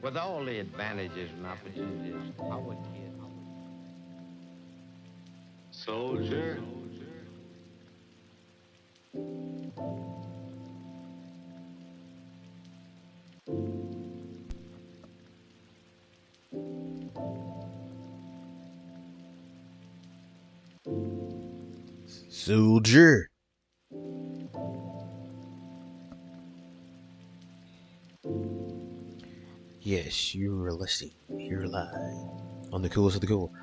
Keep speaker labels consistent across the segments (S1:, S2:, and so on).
S1: With all the advantages and opportunities, our kids.
S2: Soldier.
S3: Soldier. Yes, you are listening here live on the coolest of the cool,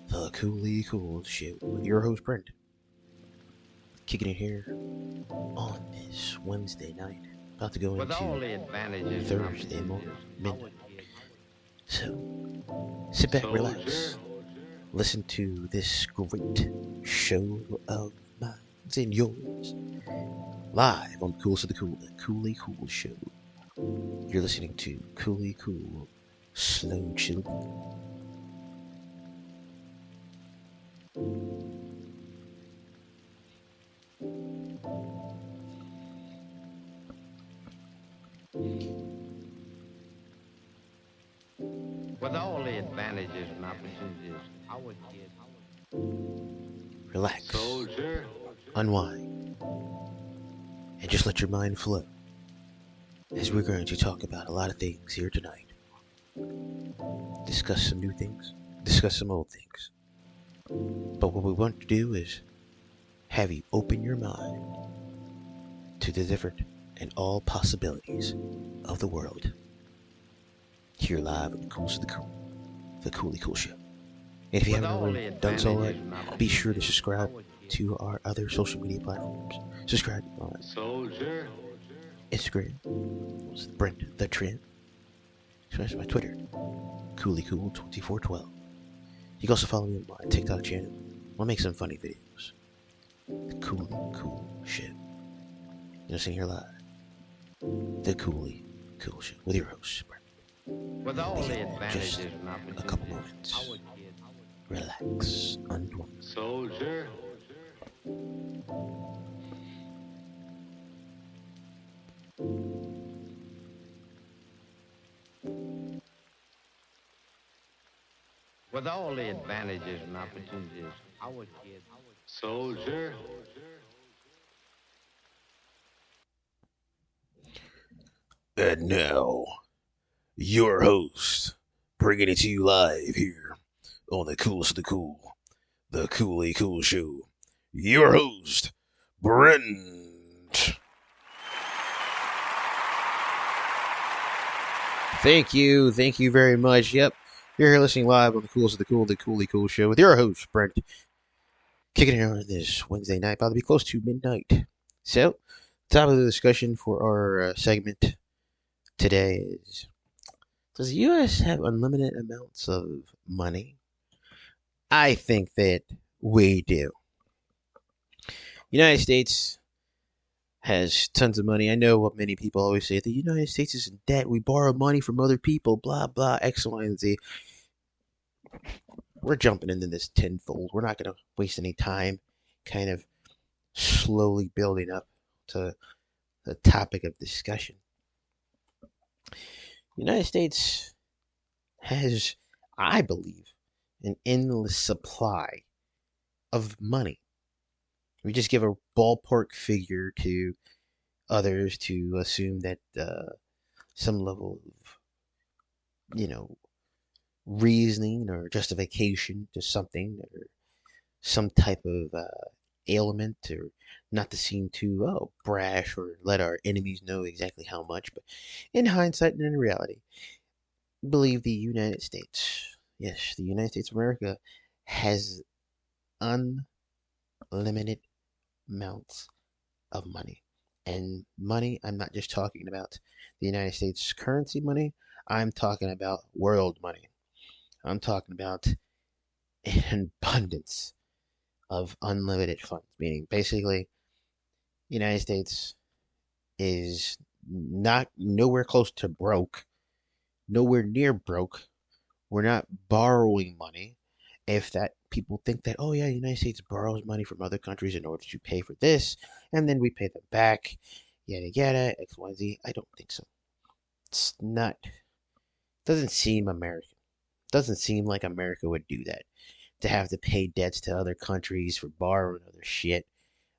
S3: the Koolykool Show with your host Brent, kicking it here on this Wednesday night, about to go
S1: With all
S3: into
S1: the advantages and
S3: Thursday
S1: opportunities, our
S3: midnight.
S1: kids.
S3: So sit back, relax, listen to this great show of mine and yours, live on the coolest of the cool, the Koolykool Show. You're listening to Koolykool Slow Chill.
S1: With all the advantages and opportunities, our kids.
S3: Relax,
S2: Soldier.
S3: unwind, and just let your mind flow, as we're going to talk about a lot of things here tonight. Discuss some new things, discuss some old things. But what we want to do is have you open your mind to the different and all possibilities of the world. Here live on the coolest of the cool, the Koolykool Show. And if you haven't already done so already, be sure to subscribe to our other social media platforms. Subscribe on
S2: Soldier.
S3: Instagram, Brent the Trend. Subscribe to my Twitter, Koolykool2412. You can also follow me on my TikTok channel. I'll make some funny videos. The Koolykool Show. You're listening here live. The Koolykool Show with your host, Brent.
S1: With all the advantages
S3: Just
S1: and opportunities,
S3: a couple moments.
S1: our kids.
S3: Relax, unwind.
S2: Soldier.
S1: With all the advantages and opportunities, our kids.
S2: Soldier.
S3: And now, your host, bringing it to you live here on the coolest of the cool, the Koolykool Show. Your host, Brent. Thank you very much. Yep, you're here listening live on the coolest of the cool, the Koolykool Show with your host, Brent. Kicking it on this Wednesday night, about to be close to midnight. So, top of the discussion for our segment today is: does the U.S. have unlimited amounts of money? I think that we do. United States has tons of money. I know what many people always say: the United States is in debt. We borrow money from other people. Blah blah. X, Y, and Z. We're jumping into this tenfold. We're not going to waste any time, kind of slowly building up to the topic of discussion. The United States has, I believe, an endless supply of money. We just give a ballpark figure to others to assume that some level of, reasoning or justification to something, or some type of ailment, or not to seem too brash or let our enemies know exactly how much. But in hindsight and in reality, believe the United States, yes, the United States of America has unlimited amounts of money. And money, I'm not just talking about the United States currency money, I'm talking about world money. I'm talking about an abundance of unlimited funds, meaning basically the United States is not nowhere close to broke, nowhere near broke. We're not borrowing money. If that people think that, oh yeah, the United States borrows money from other countries in order to pay for this, and then we pay them back, yada yada, X, Y, Z. I don't think so. It's not, doesn't seem American. Doesn't seem like America would do that. To have to pay debts to other countries for borrowing other shit.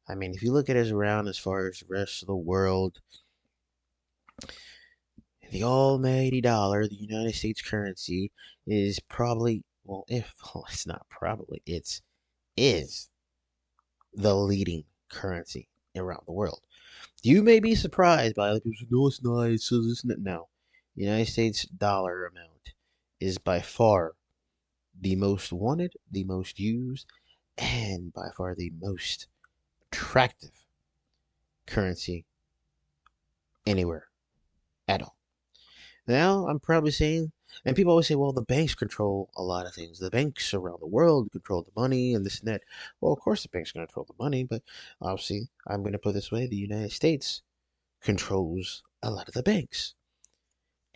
S3: I mean, if you look at us around as far as the rest of the world, the almighty dollar, the United States currency, is probably, well, it's not probably, it's is the leading currency around the world. You may be surprised by other people say, no, it's not, it's this, no. The United States dollar amount is by far the most wanted, the most used, and by far the most attractive currency anywhere at all. Now, I'm probably saying, and people always say, well, the banks control a lot of things. The banks around the world control the money and this and that. Well, of course, the banks control the money, but obviously, I'm going to put it this way, the United States controls a lot of the banks.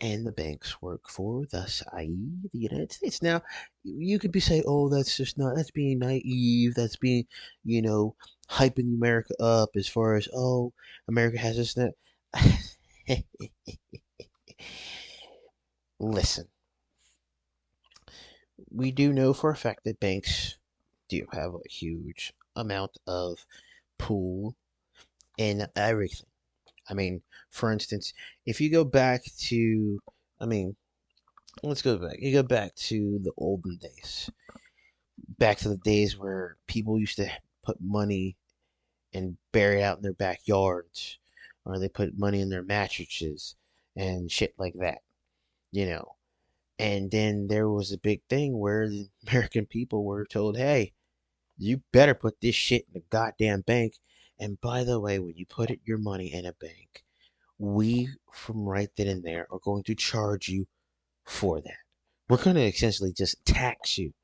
S3: And the banks work for, thus, i.e., the United States. Now, you could be saying, oh, that's being naive, that's being, hyping America up as far as, oh, America has this and that. Listen, we do know for a fact that banks do have a huge amount of pool in everything. I mean, for instance, if you go back to, let's go back. You go back to the olden days. Back to the days where people used to put money and bury it out in their backyards. Or they put money in their mattresses and shit like that. And then there was a big thing where the American people were told, hey, you better put this shit in the goddamn bank. And by the way, when you put your money in a bank, we, from right then and there, are going to charge you for that. We're going to essentially just tax you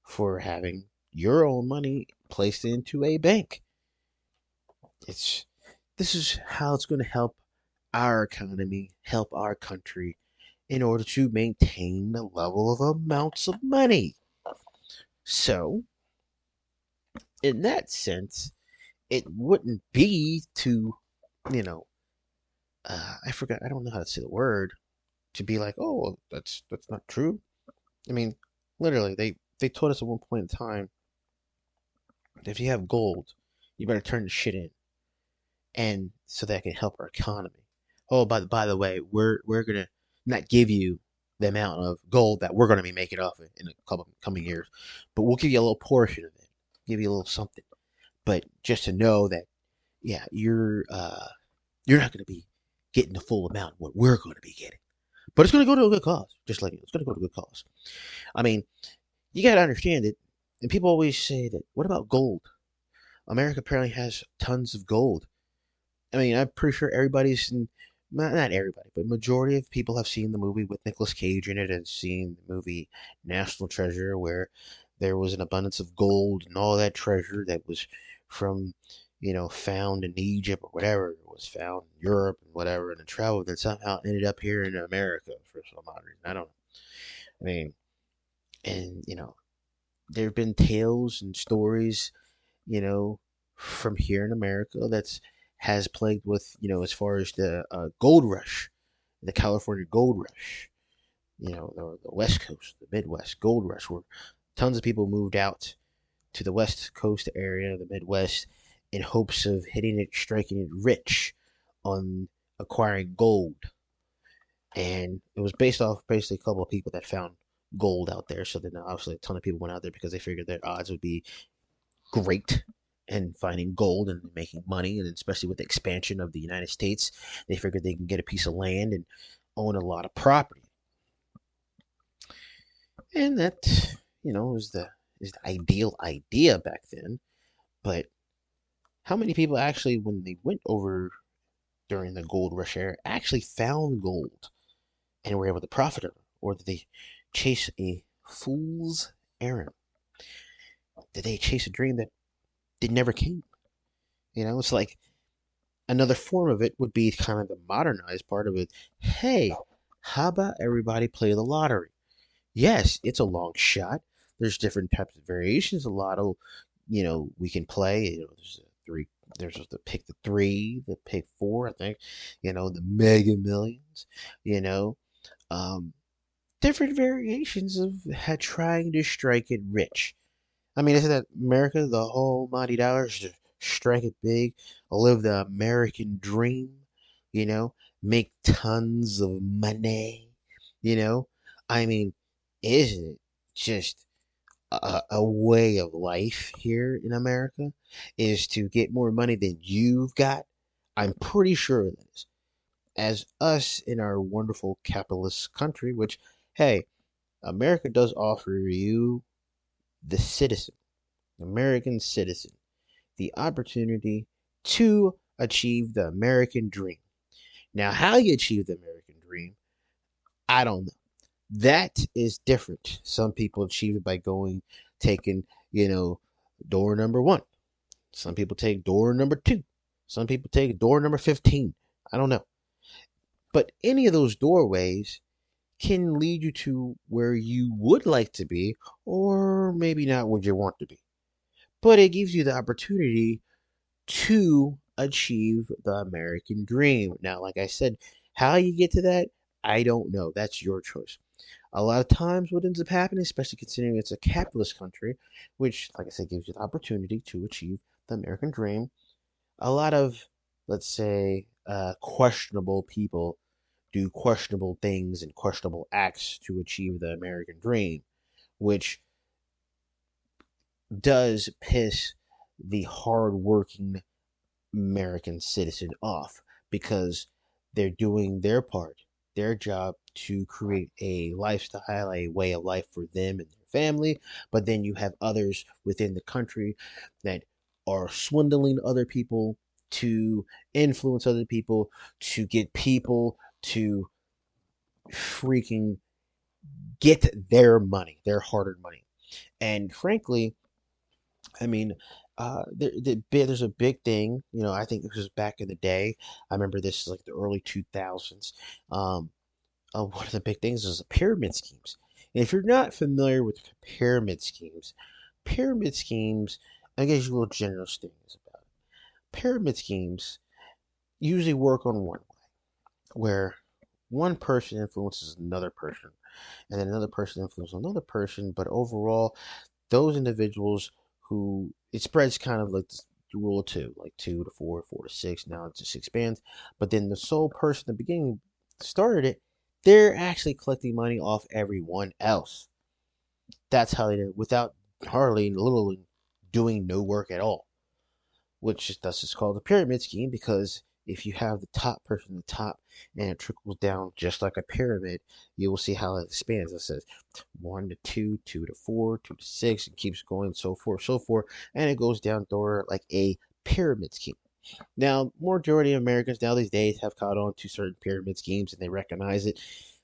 S3: for having your own money placed into a bank. This is how it's going to help our economy, help our country, in order to maintain the level of amounts of money. So, in that sense, it wouldn't be to, I forgot, I don't know how to say the word, to be like, oh, that's not true. I mean, literally, they told us at one point in time that if you have gold, you better turn the shit in, and so that can help our economy. Oh, by the way, we're gonna not give you the amount of gold that we're gonna be making off it in a couple coming years, but we'll give you a little portion of it, give you a little something. But just to know that, yeah, you're not gonna be getting the full amount of what we're gonna be getting, but it's gonna go to a good cause. Just like it's gonna go to a good cause. I mean, you gotta understand it. And people always say that, what about gold? America apparently has tons of gold. I mean, I'm pretty sure everybody's, not everybody, but majority of people have seen the movie with Nicolas Cage in it and seen the movie National Treasure, where there was an abundance of gold and all that treasure that was from, found in Egypt or whatever. It was found in Europe and whatever, and it traveled and somehow ended up here in America for some odd reason. I don't know. I mean, and, there have been tales and stories, from here in America that's has plagued with, as far as the gold rush, the California gold rush, the West Coast, the Midwest gold rush, where tons of people moved out to the West Coast area, the Midwest, in hopes of striking it rich on acquiring gold. And it was based off basically a couple of people that found gold out there. So then obviously a ton of people went out there because they figured their odds would be great in finding gold and making money. And especially with the expansion of the United States, they figured they can get a piece of land and own a lot of property. And that, is the ideal idea back then. But how many people actually, when they went over during the gold rush era, actually found gold and were able to profit on it? Or did they chase a fool's errand? Did they chase a dream that never came? It's like another form of it would be kind of the modernized part of it. Hey, how about everybody play the lottery? Yes, it's a long shot. There's different types of variations. A lot of, we can play. There's a three. There's the pick the three, the pick four. I think, the Mega Millions. You know, um, different variations of trying to strike it rich. I mean, isn't that America? The whole mighty dollars to strike it big, live the American dream, make tons of money, you know? I mean, isn't it just a way of life here in America? Is to get more money than you've got? I'm pretty sure it is. As us in our wonderful capitalist country, which, hey, America does offer you, the citizen, American citizen, the opportunity to achieve the American dream. Now, how you achieve the American dream, I don't know. That is different. Some people achieve it by taking, door number one. Some people take door number two. Some people take door number 15. I don't know. But any of those doorways can lead you to where you would like to be, or maybe not where you want to be. But it gives you the opportunity to achieve the American dream. Now, like I said, how you get to that, I don't know. That's your choice. A lot of times, what ends up happening, especially considering it's a capitalist country, which, like I said, gives you the opportunity to achieve the American dream, a lot of, let's say, questionable people do questionable things and questionable acts to achieve the American dream, which does piss the hardworking American citizen off because they're doing their part, their job to create a lifestyle, a way of life for them and their family. But then you have others within the country that are swindling other people to influence other people to get people to freaking get their money, their hard earned money. And frankly, I mean, there's a big thing. I think this was back in the day. I remember this is like the early 2000s. One of the big things is the pyramid schemes. And if you're not familiar with pyramid schemes, I guess you little general things about it. Pyramid schemes usually work on one way, where one person influences another person, and then another person influences another person, but overall, those individuals who it spreads kind of like the rule of two, like 2 to 4, 4 to 6. Now it just expands. But then the sole person at the beginning started it, they're actually collecting money off everyone else. That's how they do it without hardly little doing no work at all. Which thus is called a pyramid scheme because if you have the top person at the top and it trickles down just like a pyramid, you will see how it expands. It says 1 to 2, 2 to 4, 2 to 6, and keeps going, so forth, so forth, and it goes down through like a pyramid scheme. Now, majority of Americans now these days have caught on to certain pyramid schemes and they recognize it.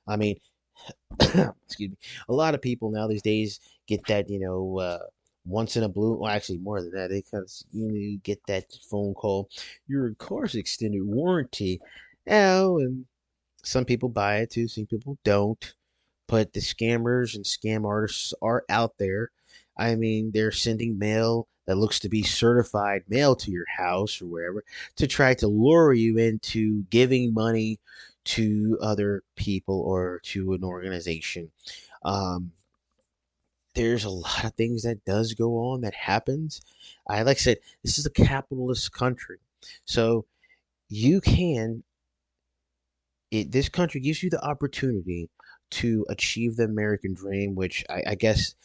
S3: I mean, excuse me, a lot of people now these days get that, once in a blue, well, actually more than that, they kind of, you get that phone call, your car's extended warranty. Oh, and some people buy it too, some people don't. But the scammers and scam artists are out there. I mean, they're sending mail that looks to be certified mail to your house or wherever to try to lure you into giving money to other people or to an organization. Um, there's a lot of things that does go on that happens. I like I said, this is a capitalist country, so you can. This country gives you the opportunity to achieve the American dream, which I guess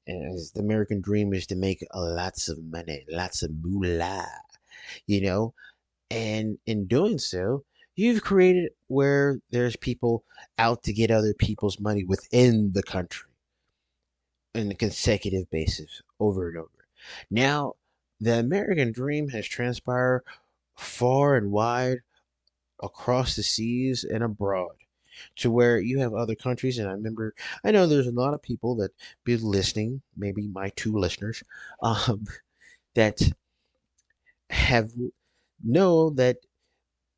S3: as the American dream is to make lots of money, lots of moolah, you know. And in doing so, you've created where there's people out to get other people's money within the country on a consecutive basis over and over. Now, the American dream has transpired far and wide across the seas and abroad to where you have other countries. And I know there's a lot of people that be listening, maybe my two listeners, um, that have know that,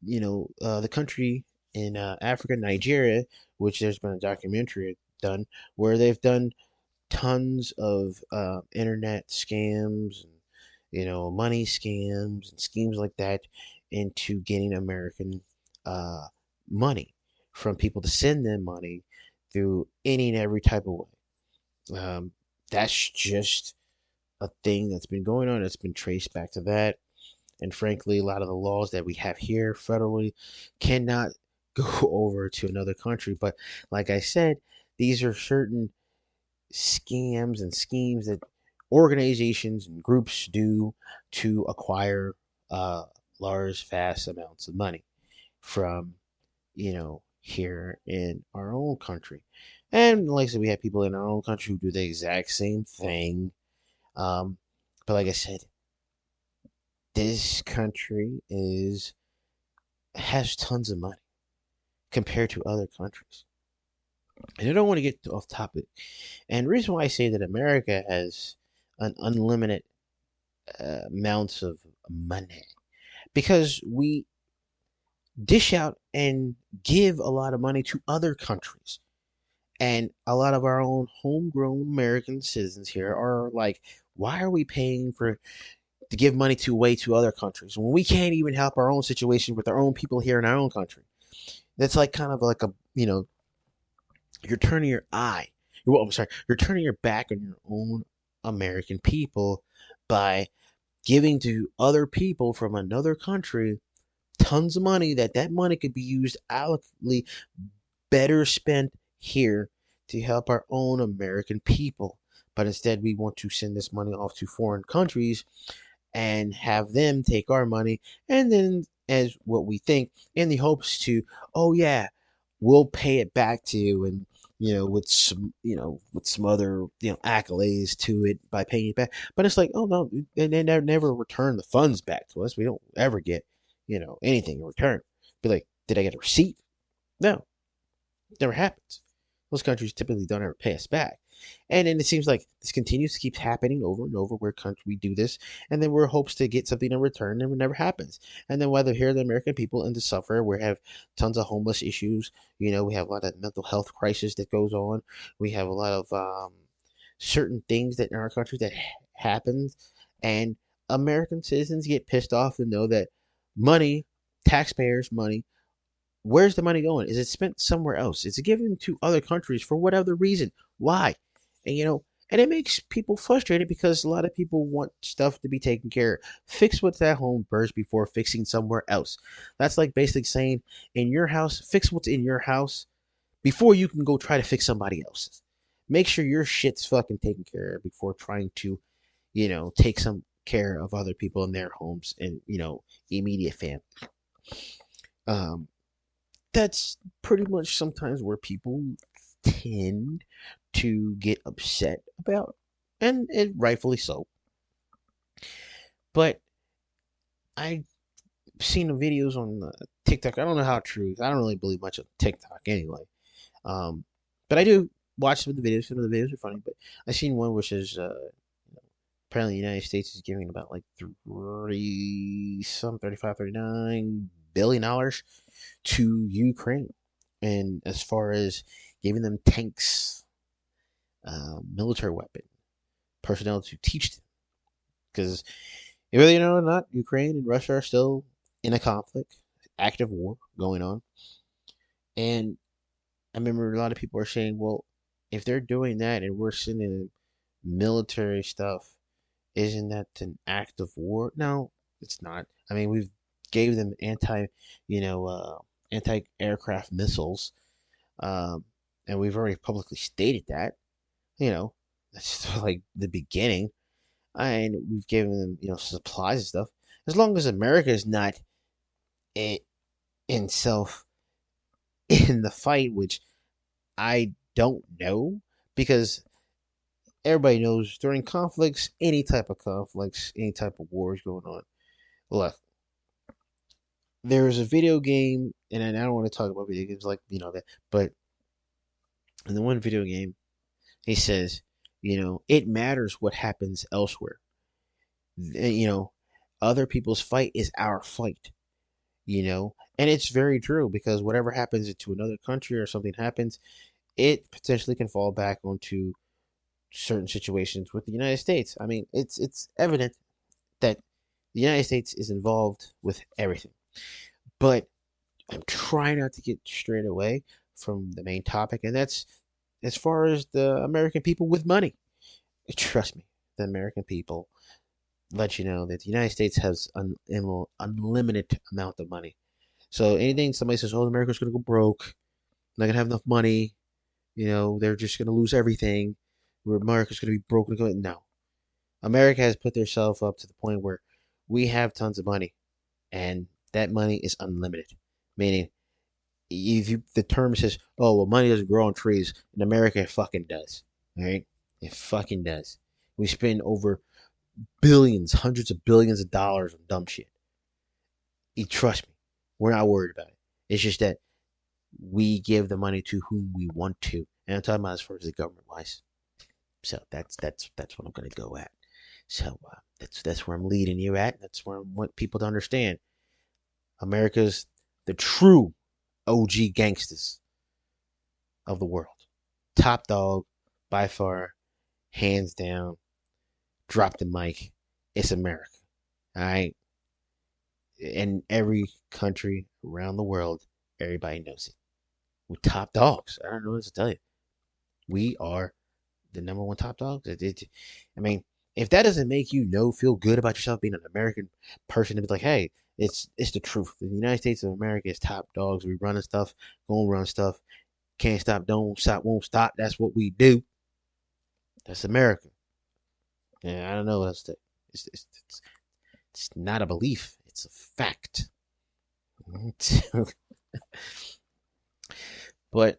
S3: the country in Africa, Nigeria, which there's been a documentary done where they've done tons of internet scams and money scams and schemes like that into getting American uh, money from people to send them money through any and every type of way. That's just a thing that's been going on. It's been traced back to that. And frankly, a lot of the laws that we have here federally cannot go over to another country. But like I said, these are certain scams and schemes that organizations and groups do to acquire uh, large, vast amounts of money from, here in our own country. And like I said, we have people in our own country who do the exact same thing. Um, but like I said, this country has tons of money compared to other countries. And I don't want to get off topic. And the reason why I say that America has an unlimited amounts of money because we dish out and give a lot of money to other countries. And a lot of our own homegrown American citizens here are like, why are we paying to give money to other countries when we can't even help our own situation with our own people here in our own country? That's like kind of like you're turning your eye. Well, I'm sorry, you're turning your back on your own American people by giving to other people from another country tons of money that money could be used allocatedly better spent here to help our own American people. But instead, we want to send this money off to foreign countries and have them take our money and then as what we think in the hopes to, oh yeah, we'll pay it back to you and with some other accolades to it by paying it back. But it's like, oh no, they never return the funds back to us. We don't ever get anything in return. Be like, did I get a receipt? No, never happens. Most countries typically don't ever pay us back. And then it seems like this continues to keep happening over and over where we do this, and then we're hopes to get something in return, and it never happens. And then whether here the American people into suffer, we have tons of homeless issues. We have a lot of mental health crisis that goes on. We have a lot of certain things that in our country that happens, and American citizens get pissed off to know that money, taxpayers' money, where's the money going? Is it spent somewhere else? Is it given to other countries for whatever reason? Why? And and it makes people frustrated because a lot of people want stuff to be taken care of. Fix what's at home first before fixing somewhere else. That's like basically saying in your house, fix what's in your house before you can go try to fix somebody else's. Make sure your shit's fucking taken care of before trying to, take some care of other people in their homes and, immediate family. Um, that's pretty much sometimes where people tend to get upset about, and rightfully so. But I've seen the videos on TikTok. I don't know how true. I don't really believe much of TikTok anyway. But I do watch some of the videos. Some of the videos are funny. But I seen one which is apparently the United States is giving about like 39 billion dollars to Ukraine, and as far as giving them tanks, military weapon, personnel to teach them, because whether you know or not, Ukraine and Russia are still in a conflict, active war going on, and I remember a lot of people are saying, well, if they're doing that and we're sending military stuff, isn't that an act of war? No, it's not. I mean, we've gave them anti-aircraft missiles, um, and we've already publicly stated that. That's like the beginning, and we've given them supplies and stuff. As long as America is not in, in self in the fight, which I don't know, because everybody knows during conflicts, any type of conflicts, any type of wars going on. Look, there's a video game, and I don't want to talk about video games like that, but in the one video game, he says, it matters what happens elsewhere. Other people's fight is our fight. And it's very true because whatever happens to another country or something happens, it potentially can fall back onto certain situations with the United States. I mean, it's evident that the United States is involved with everything. But I'm trying not to get straight away from the main topic, and that's as far as the American people with money. Trust me, the American people let you know that the United States has an unlimited amount of money. So anything somebody says, "Oh, America's gonna go broke, not gonna have enough money," they're just gonna lose everything. Where America's gonna be broke. No, America has put themselves up to the point where we have tons of money, and that money is unlimited. Meaning, the term says, "Oh, well, money doesn't grow on trees," in America, it fucking does. All right, it fucking does. We spend over billions, hundreds of billions of dollars on dumb shit. You trust me, we're not worried about it. It's just that we give the money to whom we want to, and I'm talking about as far as the government wise. So that's what I'm gonna go at. So that's where I'm leading you at. That's where I want people to understand. America's the true OG gangsters of the world. Top dog by far, hands down. Drop the mic. It's America. All right. In every country around the world, everybody knows it. We're top dogs. I don't know what to tell you. We are the number one top dogs. I mean, if that doesn't make you feel good about yourself being an American person, to be like, hey, it's the truth. The United States of America is top dogs. We running stuff, gonna run stuff. Can't stop, don't stop, won't stop. That's what we do. That's America. And I don't know what else to. It's not a belief. It's a fact. But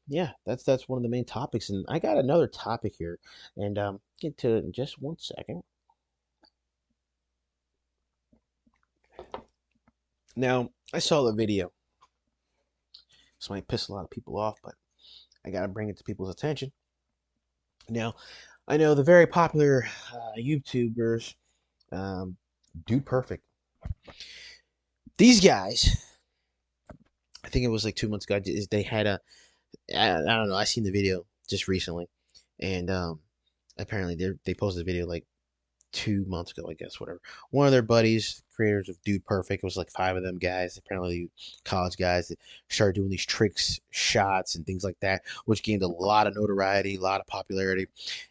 S3: yeah, that's one of the main topics, and I got another topic here, and get to it in just 1 second. Now, I saw the video. This might piss a lot of people off, but I gotta bring it to people's attention. Now, I know the very popular YouTubers, Dude Perfect. These guys, I think it was like 2 months ago. They had I don't know. I seen the video just recently, and apparently they posted a video like 2 months ago, I guess, whatever. One of their buddies, creators of Dude Perfect, it was like five of them guys, apparently college guys, that started doing these tricks, shots, and things like that, which gained a lot of notoriety, a lot of popularity,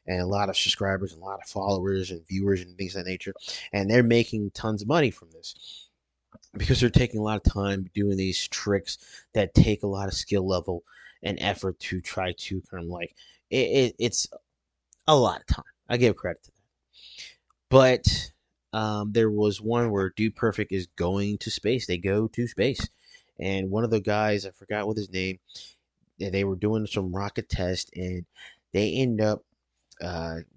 S3: and a lot of subscribers, and a lot of followers and viewers and things of that nature. And they're making tons of money from this because they're taking a lot of time doing these tricks that take a lot of skill level and effort to try to kind of like it's a lot of time. I give credit to that. But there was one where Dude Perfect is going to space. They go to space. And one of the guys, I forgot what his name, they were doing some rocket test, and they end up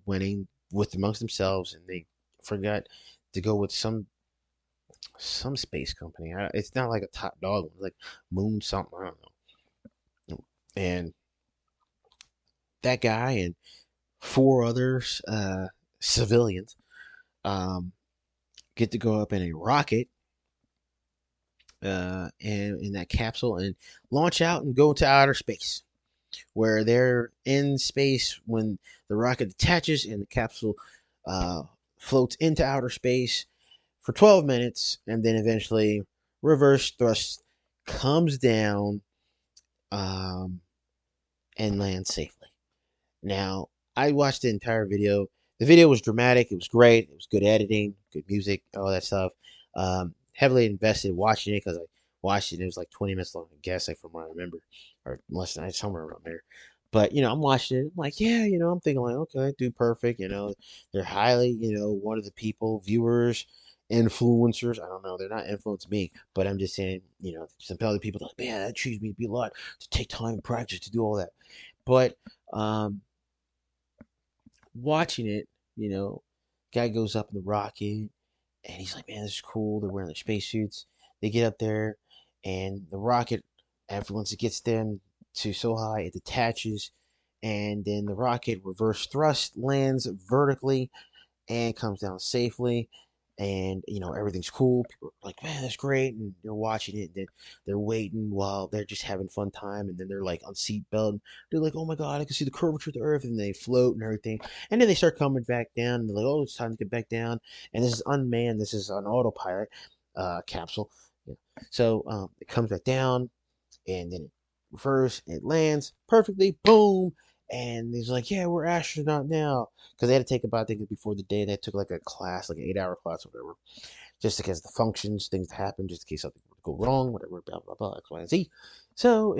S3: winning with amongst themselves, and they forgot to go with some space company. It's not like a top dog one, like Moon something, I don't know. And that guy and four others, civilians, get to go up in a rocket, and in that capsule, and launch out and go to outer space, where they're in space when the rocket detaches and the capsule floats into outer space for 12 minutes, and then eventually reverse thrust comes down, and lands safely. Now, I watched the entire video. The video was dramatic. It was great. It was good editing, good music, all that stuff. Heavily invested watching it because I watched it. It was like 20 minutes long, I guess, like from what I remember, or less than somewhere around there. But I'm watching it. I'm like, yeah, I'm thinking like, okay, Dude Perfect. They're highly, one of the people, viewers, influencers. I don't know. They're not influencing me, but I'm just saying, some other people like, man, that treats me to be a lot to take time and practice to do all that. But watching it, guy goes up in the rocket, and he's like, man, this is cool. They're wearing their spacesuits. They get up there, and the rocket, after once it gets them to so high, it detaches, and then the rocket reverse thrust lands vertically and comes down safely. and everything's cool. People are like, man, that's great, and they're watching it. And they're waiting while they're just having fun time, and then they're like on seatbelt. And they're like, oh my god, I can see the curvature of the Earth, and they float and everything. And then they start coming back down, and they're like, oh, it's time to get back down. And this is unmanned. This is an autopilot capsule. Yeah. So it comes back down, and then it reverses, and it lands perfectly. Boom. And he's like, yeah, we're astronaut now. Because they had to take about, I think, before the day, they took like a class, like an 8-hour class or whatever. Just in case the functions, things happen, just in case something would go wrong, whatever, blah, blah, blah, X, Y, and Z. So,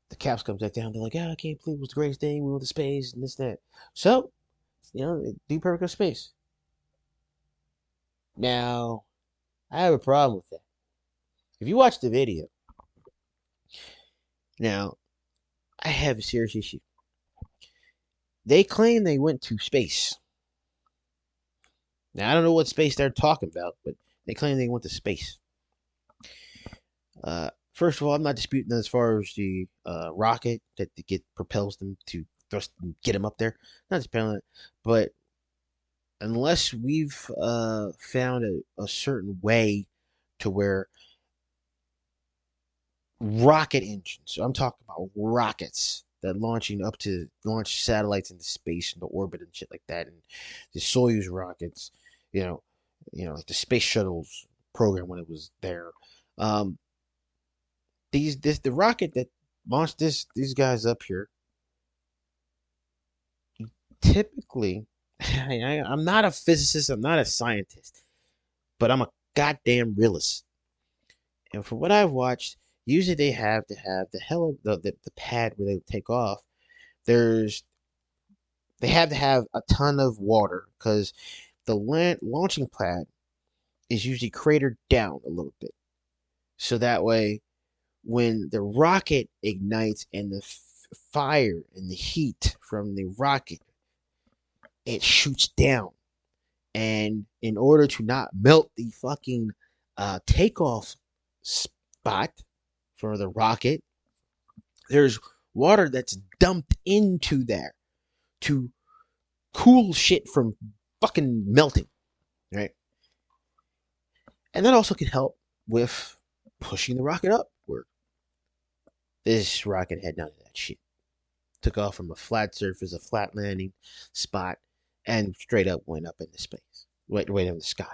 S3: the caps comes back down. They're like, yeah, I can't believe it was the greatest thing. We went to space and this and that. So, do perfect of space. Now, I have a problem with that. If you watch the video, now, I have a serious issue. They claim they went to space. Now, I don't know what space they're talking about, but they claim they went to space. First of all, I'm not disputing that as far as the rocket that propels them to thrust and get them up there. Not disputing that, but unless we've found a certain way to where rocket engines, so I'm talking about rockets that launch satellites into space, into orbit and shit like that, and the Soyuz rockets, like the space shuttles program when it was there. The rocket that launched these guys up here, typically, I'm not a physicist, I'm not a scientist, but I'm a goddamn realist. And from what I've watched, usually they have to have the pad where they take off. They have to have a ton of water because the launching pad is usually cratered down a little bit. So that way, when the rocket ignites and the fire and the heat from the rocket, it shoots down. And in order to not melt the fucking takeoff spot for the rocket, there's water that's dumped into there to cool shit from fucking melting, right? And that also can help with pushing the rocket upward. This rocket had none of that shit. Took off from a flat surface, a flat landing spot, and straight up went up into space, right in the sky.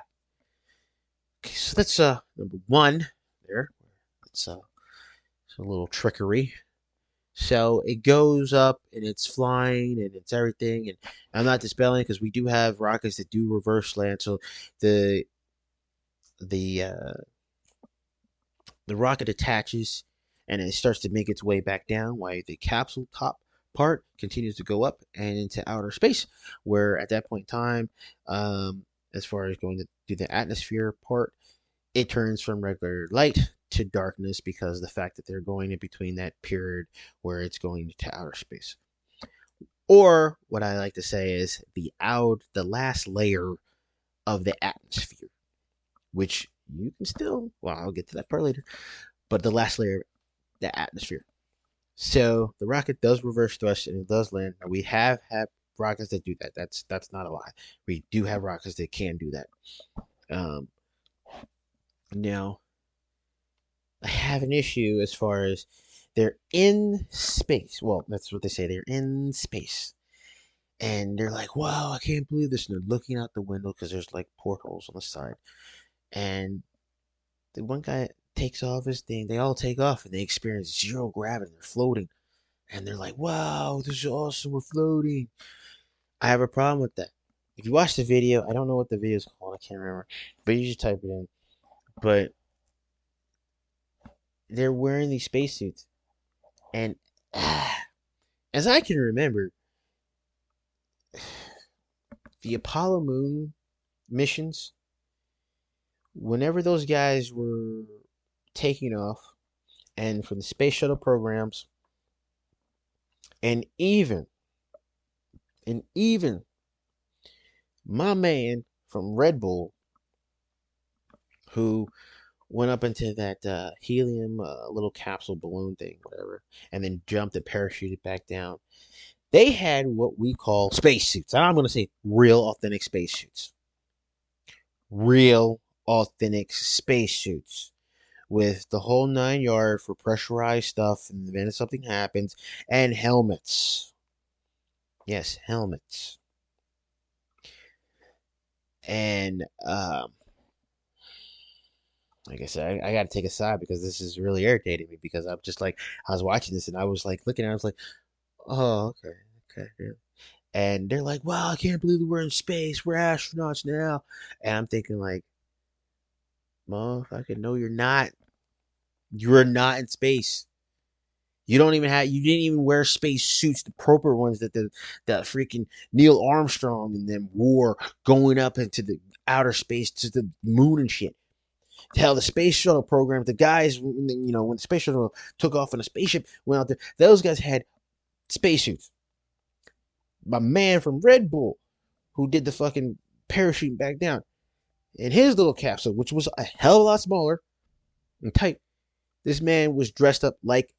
S3: Okay, so that's number one there. It's a little trickery. So it goes up and it's flying and it's everything. And I'm not dispelling because we do have rockets that do reverse land. So the rocket attaches and it starts to make its way back down while the capsule top part continues to go up and into outer space, where at that point in time, as far as going to do the atmosphere part, it turns from regular light to darkness because of the fact that they're going in between that period where it's going to outer space. Or what I like to say is the last layer of the atmosphere, which you can still, well, I'll get to that part later, but the last layer, the atmosphere. So the rocket does reverse thrust and it does land. Now, we have had rockets that do that. That's not a lie. We do have rockets that can do that. Now, I have an issue as far as they're in space. Well, that's what they say. They're in space. And they're like, wow, I can't believe this. And they're looking out the window because there's like portholes on the side. And the one guy takes off his thing. They all take off and they experience zero gravity. They're floating. And they're like, wow, this is awesome. We're floating. I have a problem with that. If you watch the video, I don't know what the video is called. I can't remember. But you should type it in. But they're wearing these spacesuits. And as I can remember, the Apollo moon missions, whenever those guys were taking off, and from the space shuttle programs, and even my man from Red Bull, who went up into that helium little capsule balloon thing, whatever, and then jumped and parachuted back down. They had what we call spacesuits. I'm going to say real, authentic spacesuits. real, authentic spacesuits with the whole 9 yard for pressurized stuff in the event something happens, and helmets. Yes, helmets. And like I said, I got to take a side because this is really irritating me because I'm just like, I was watching this and I was like looking at it, I was like, oh, okay, okay. Yeah. And they're like, wow, I can't believe we're in space. We're astronauts now. And I'm thinking like, motherfucker, no, you're not. You're not in space. You didn't even wear space suits, the proper ones that the freaking Neil Armstrong and them wore going up into the outer space to the moon and shit. Hell, the space shuttle program, the guys, when the space shuttle took off in a spaceship, went out there, those guys had spacesuits. My man from Red Bull, who did the fucking parachute back down, in his little capsule, which was a hell of a lot smaller and tight, this man was dressed up like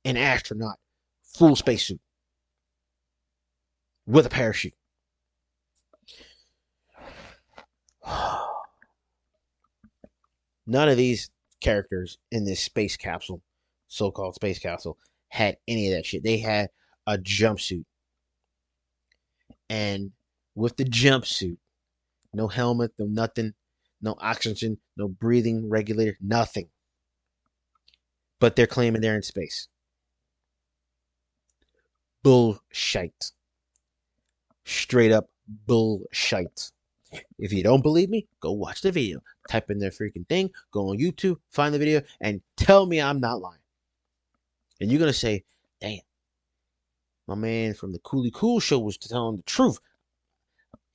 S3: an astronaut, full spacesuit, with a parachute. None of these characters in this space capsule, so-called space capsule, had any of that shit. They had a jumpsuit. And with the jumpsuit, no helmet, no nothing, no oxygen, no breathing regulator, nothing. But they're claiming they're in space. Bullshit. Straight up bullshit. If you don't believe me, go watch the video. Type in their freaking thing, go on YouTube, find the video, and tell me I'm not lying. And you're going to say, damn, my man from the Koolykool Show was telling the truth.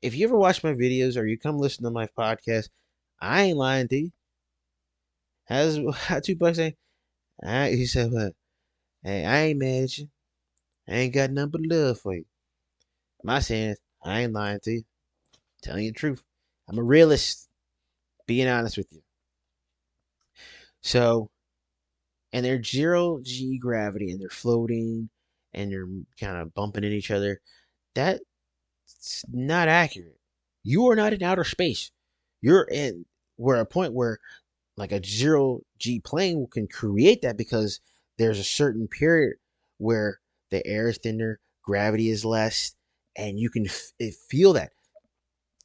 S3: If you ever watch my videos or you come listen to my podcast, I ain't lying to you. How's Tupac say? He said, what? Hey, I ain't mad at you. I ain't got nothing but love for you. My saying is, I ain't lying to you. Telling you the truth. I'm a realist. Being honest with you. So, and they're 0 G gravity and they're floating and they're kind of bumping into each other. That's not accurate. You are not in outer space. You're in where a point where like a 0 G plane can create that because there's a certain period where the air is thinner, gravity is less, and you can feel that.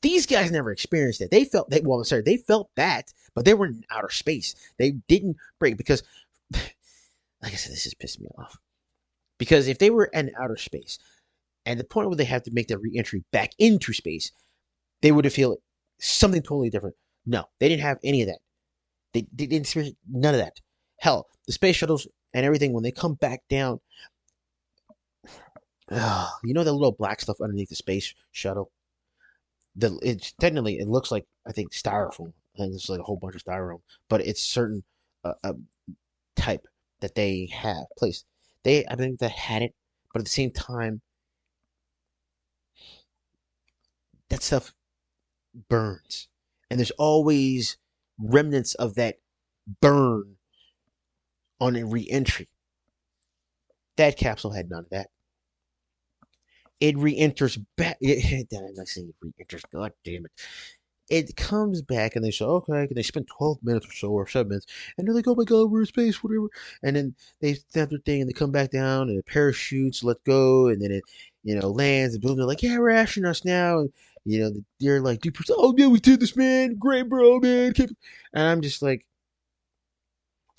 S3: These guys never experienced it. They felt they felt that, but they were in outer space. They didn't break because, like I said, this is pissing me off. Because if they were in outer space, and the point where they have to make their reentry back into space, they would have feel something totally different. No, they didn't have any of that. They didn't experience none of that. Hell, the space shuttles and everything, when they come back down, you know the little black stuff underneath the space shuttle? It's technically, it looks like, I think, styrofoam. I think it's like a whole bunch of styrofoam, but it's certain type that they have placed. I think that had it, but at the same time, that stuff burns, and there's always remnants of that burn on a re-entry. That capsule had none of that. It re-enters back. I'm not saying it re-enters. God damn it! It comes back, and they say, okay, and they spend 12 minutes or so, or 7 minutes, and they're like, oh my god, we're in space, whatever. And then they snap their thing, and they come back down, and the parachutes let go, and then it, lands, and boom, they're like, yeah, we're astronauts now. And, they're like, dude, oh yeah, we did this, man, great, bro, man. And I'm just like,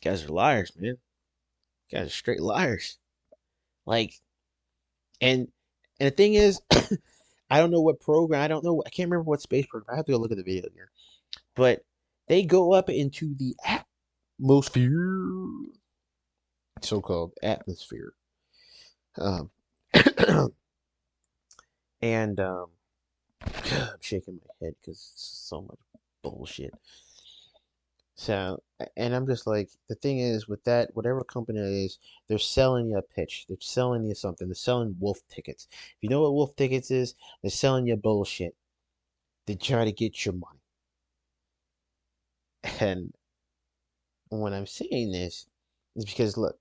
S3: guys are liars, man. Guys are straight liars. Like, and the thing is, I don't know what program. I can't remember what space program. I have to go look at the video here. But they go up into the atmosphere, so-called atmosphere. Um, and I'm shaking my head because it's so much bullshit. So, and I'm just like, the thing is, with that, whatever company it is, they're selling you a pitch. They're selling you something. They're selling wolf tickets. If you know what wolf tickets is, they're selling you bullshit. They try to get your money. And when I'm saying this, it's because, look,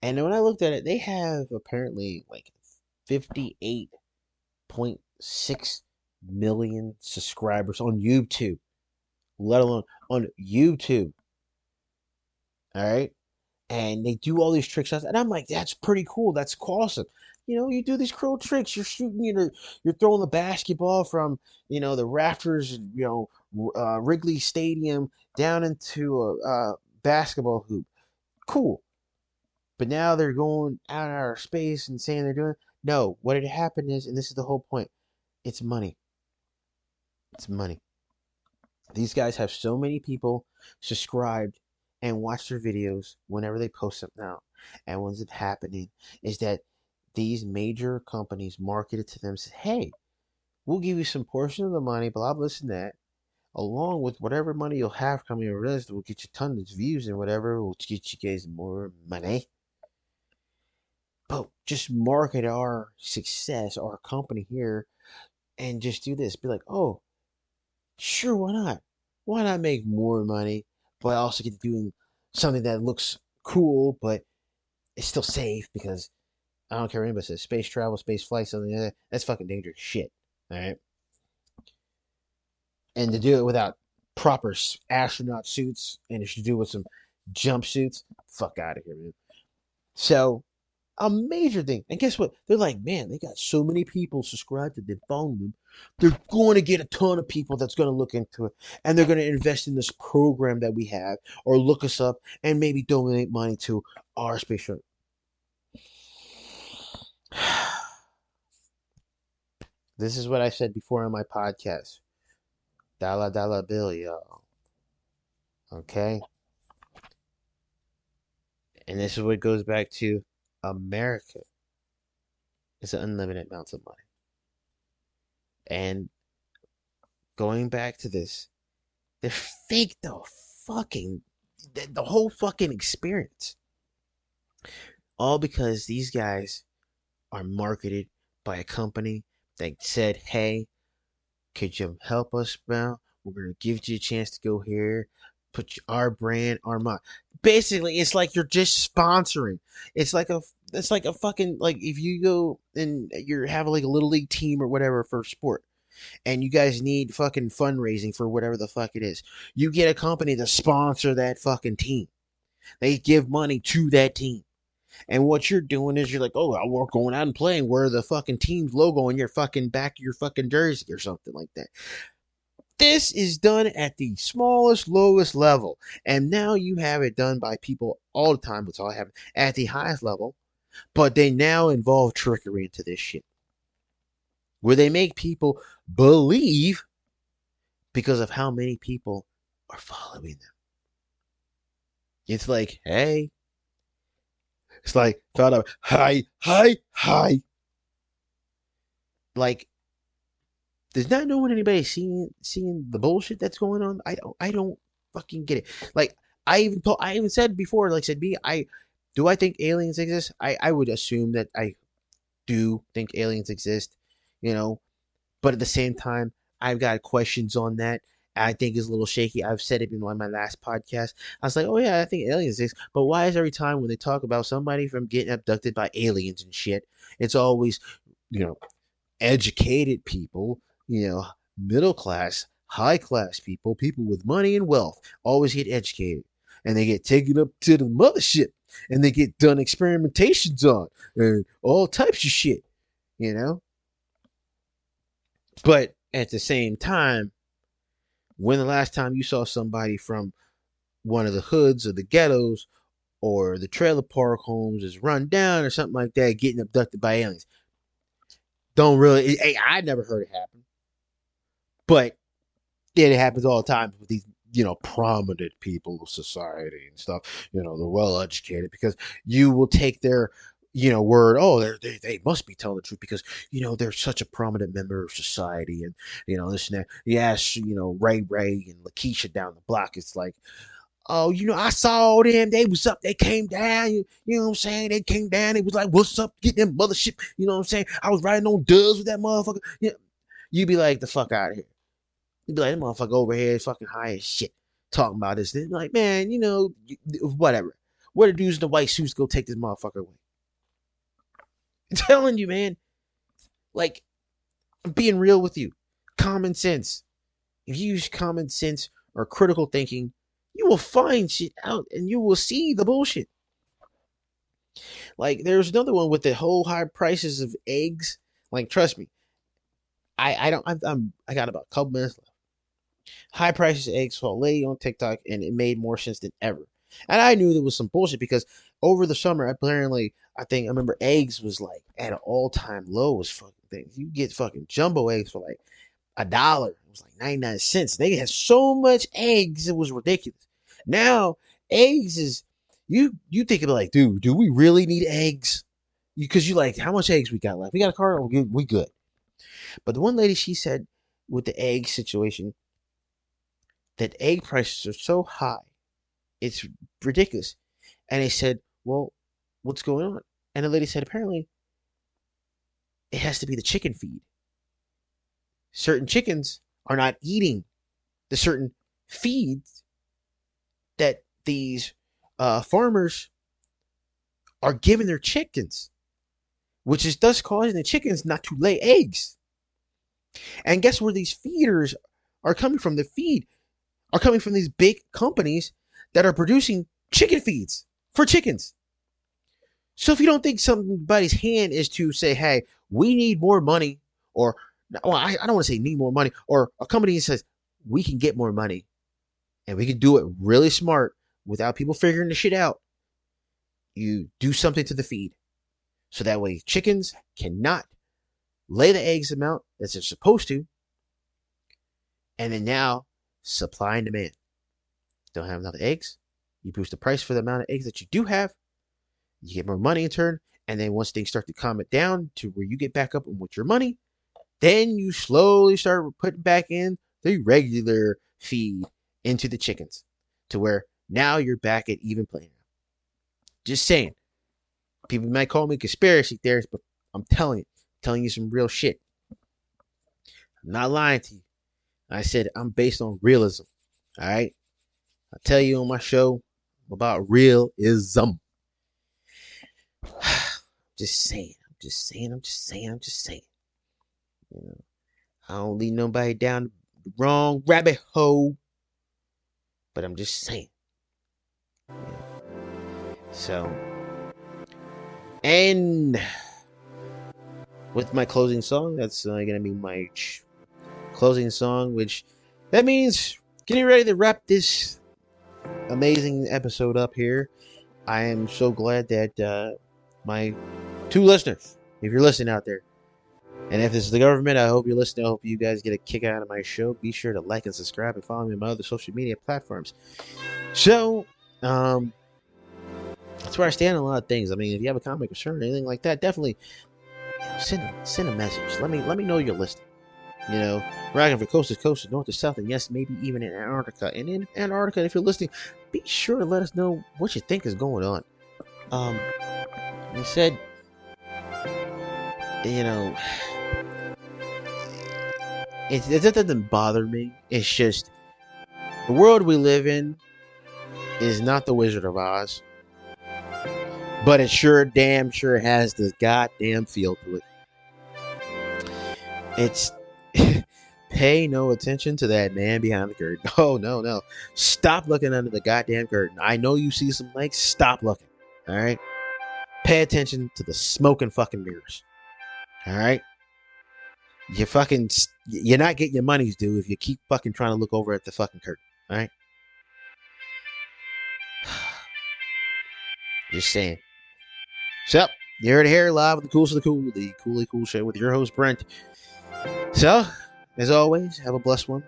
S3: and when I looked at it, they have apparently like 58.6 million subscribers on YouTube. let alone on YouTube. All right. And they do all these tricks. And I'm like, that's pretty cool. That's awesome. You do these cool tricks. You're shooting, you're throwing the basketball from, the rafters, Wrigley Stadium down into a basketball hoop. Cool. But now they're going out of our space and saying they're doing. No, what had happened is, and this is the whole point, it's money. It's money. These guys have so many people subscribed and watch their videos whenever they post something out. And what's happening is that these major companies market it to them, say, hey, we'll give you some portion of the money, blah, blah, this and that, along with whatever money you'll have coming over this, we'll get you tons of views and whatever, we'll get you guys more money. But just market our success, our company here, and just do this. Be like, oh, sure, why not? Why not make more money, but also get to doing something that looks cool, but it's still safe because I don't care what anybody says. Space travel, space flight, something like that, that's fucking dangerous shit. All right. And to do it without proper astronaut suits and if you do it with some jumpsuits, fuck out of here, man. So a major thing. And guess what? They're like, man, they got so many people subscribed to them, following them. They're going to get a ton of people that's going to look into it. And they're going to invest in this program that we have or look us up and maybe donate money to our space shuttle. This is what I said before on my podcast. Dollar dollar bill, y'all. Okay? And this is what goes back to America. It's an unlimited amount of money. And going back to this, they're fake the whole fucking experience. All because these guys are marketed by a company that said, hey, could you help us, bro? We're going to give you a chance to go here, put our brand, our mark. Basically, it's like you're just sponsoring. It's like a fucking, like if you go and you have like a little league team or whatever for sport, and you guys need fucking fundraising for whatever the fuck it is. You get a company to sponsor that fucking team. They give money to that team. And what you're doing is you're like, oh, we're going out and playing. Wear the fucking team's logo on your fucking back of your fucking jersey or something like that. This is done at the smallest, lowest level. And now you have it done by people all the time. It's all happening at the highest level. But they now involve trickery into this shit. Where they make people believe because of how many people are following them. It's like, hey. It's like, thought of, hi. Like, does not know when anybody's seeing the bullshit that's going on. I don't fucking get it. Like, I even said before, like said me, do I think aliens exist? I would assume that I do think aliens exist, but at the same time, I've got questions on that. I think is a little shaky. I've said it in one of my last podcasts. I was like, oh yeah, I think aliens exist. But why is every time when they talk about somebody from getting abducted by aliens and shit, it's always, educated people, middle class, high class people, people with money and wealth, always get educated. And they get taken up to the mothership and they get done experimentations on and all types of shit, But at the same time, when the last time you saw somebody from one of the hoods or the ghettos or the trailer park homes is run down or something like that, getting abducted by aliens? Don't really. I never heard it happen, but it happens all the time with these, prominent people of society and stuff. They're well educated because you will take their, word. Oh, they must be telling the truth because they're such a prominent member of society and this and that. Yes, Ray and Lakeisha down the block. It's like, oh, I saw them. They was up. They came down. You know what I'm saying? They came down. It was like, what's up? Get them mothership. You know what I'm saying? I was riding on dubs with that motherfucker. You'd be like, the fuck out of here. You'd be like, that motherfucker over here is fucking high as shit talking about this. They're like, man, whatever. Where the dudes in the white suits go take this motherfucker away? I'm telling you, man. I'm being real with you. Common sense. If you use common sense or critical thinking, you will find shit out and you will see the bullshit. Like there's another one with the whole high prices of eggs. Like trust me, I don't I got about a couple minutes left. High prices of eggs for a lady on TikTok, and it made more sense than ever. And I knew there was some bullshit because over the summer, apparently, I remember eggs was like at an all time low as fucking things. You get fucking jumbo eggs for like $1. It was like 99 cents. They had so much eggs, it was ridiculous. Now eggs is you think of it like, dude, do we really need eggs? Because you like, how much eggs we got left? We got a carton, we good. But the one lady, she said with the egg situation that egg prices are so high, it's ridiculous. And they said, well, what's going on? And the lady said, apparently, it has to be the chicken feed. Certain chickens are not eating the certain feeds that these farmers are giving their chickens, which is thus causing the chickens not to lay eggs. And guess where these feeders are coming from? The feed are coming from these big companies that are producing chicken feeds for chickens. So if you don't think somebody's hand is to say, hey, we need more money, or, well, I don't want to say need more money, or a company says we can get more money and we can do it really smart without people figuring the shit out, you do something to the feed. So that way chickens cannot lay the eggs amount that they're supposed to. And then now, supply and demand. Don't have enough eggs. You boost the price for the amount of eggs that you do have. You get more money in turn. And then once things start to calm it down to where you get back up with your money, then you slowly start putting back in the regular feed into the chickens to where now you're back at even playing. Just saying. People might call me conspiracy theorist, but I'm telling you some real shit. I'm not lying to you. I said I'm based on realism. All right. I tell you on my show about realism. Just saying. You know, I don't lead nobody down the wrong rabbit hole, but I'm just saying. Yeah. So, and with my closing song, that's gonna be my closing song, which that means getting ready to wrap this amazing episode up here. I am so glad that my 2 listeners, if you're listening out there, and if this is the government, I hope you're listening. I hope you guys get a kick out of my show. Be sure to like and subscribe and follow me on my other social media platforms. So, that's where I stand on a lot of things. I mean, if you have a comment, concern, or anything like that, definitely send a message. Let me know you're listening. You know, rocking from coast to coast, north to south, and yes, maybe even in Antarctica. And in Antarctica, if you're listening, be sure to let us know what you think is going on. You said, you know, it doesn't bother me. It's just the world we live in is not the Wizard of Oz, but it damn sure has this goddamn feel to it. It's pay no attention to that man behind the curtain. Oh, no. Stop looking under the goddamn curtain. I know you see some legs. Stop looking. All right? Pay attention to the smoking fucking mirrors. All right? You're not getting your money's due if you keep fucking trying to look over at the fucking curtain. All right? Just saying. So, you heard it here live with the Koolest of the Kool, the Koolykool Show with your host, Brent. So, as always, have a blessed one.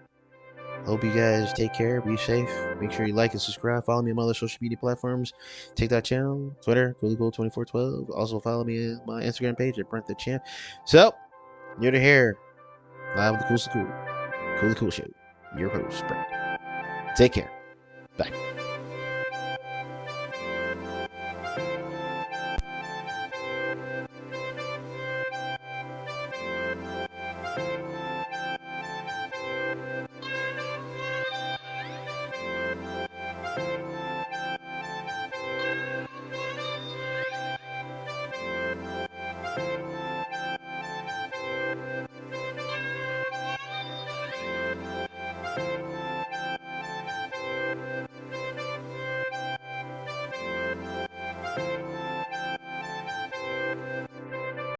S3: Hope you guys take care, be safe. Make sure you like and subscribe. Follow me on my other social media platforms. TikTok channel, Twitter, Koolykool2412. Also follow me on my Instagram page at Brent the Champ. So, you're here live with the Koolest of the Kool, Koolykool Show. Your host, Brent. Take care. Bye.